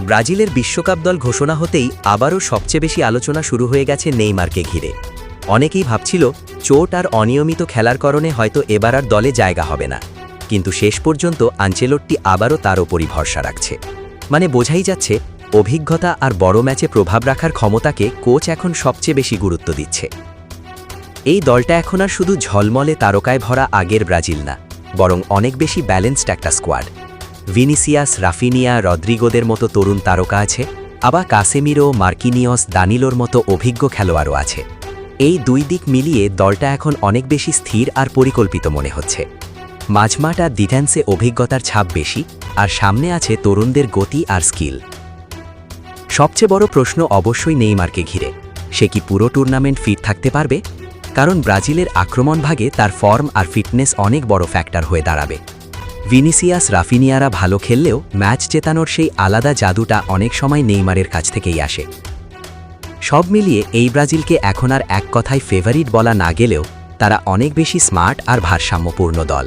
ব্রাজিলের বিশ্বকাপ দল ঘোষণা হতেই আবারও সবচেয়ে বেশি আলোচনা শুরু হয়ে গেছে নেইমারকে ঘিরে। অনেকেই ভাবছিল চোট আর অনিয়মিত খেলার কারণে হয়তো এবার আর দলে জায়গা হবে না, কিন্তু শেষ পর্যন্ত আনচেলত্তি আবারও তার ওপরই ভরসা রাখছে। মানে বোঝাই যাচ্ছে অভিজ্ঞতা আর বড় ম্যাচে প্রভাব রাখার ক্ষমতাকে কোচ এখন সবচেয়ে বেশি গুরুত্ব দিচ্ছে। এই দলটা এখন আর শুধু ঝলমলে তারকায় ভরা আগের ব্রাজিল না, বরং অনেক বেশি ব্যালেন্সড একটা স্কোয়াড। ভিনিসিয়াস, রাফিনিয়া, রদ্রিগোদের মতো তরুণ তারকা আছে, আবার কাসেমিরো, মার্কিনিয়স, দানিলোর মতো অভিজ্ঞ খেলোয়াড়ও আছে। এই দুই দিক মিলিয়ে দলটা এখন অনেক বেশি স্থির আর পরিকল্পিত মনে হচ্ছে। মাঝমাঠ আর ডিফেন্সে অভিজ্ঞতার ছাপ বেশি, আর সামনে আছে তরুণদের গতি আর স্কিল। সবচেয়ে বড় প্রশ্ন অবশ্যই নেইমারকে ঘিরে। সে কি পুরো টুর্নামেন্ট ফিট থাকতে পারবে? কারণ ব্রাজিলের আক্রমণ ভাগে তার ফর্ম আর ফিটনেস অনেক বড় ফ্যাক্টর হয়ে দাঁড়াবে। ভিনিসিয়াস, রাফিনিয়ারা ভালো খেললেও ম্যাচ জেতানোর সেই আলাদা জাদুটা অনেক সময় নেইমারের কাছ থেকেই আসে। সব মিলিয়ে এই ব্রাজিলকে এখন আর এক কথায় ফেভারিট বলা না গেলেও তারা অনেক বেশি স্মার্ট আর ভারসাম্যপূর্ণ দল।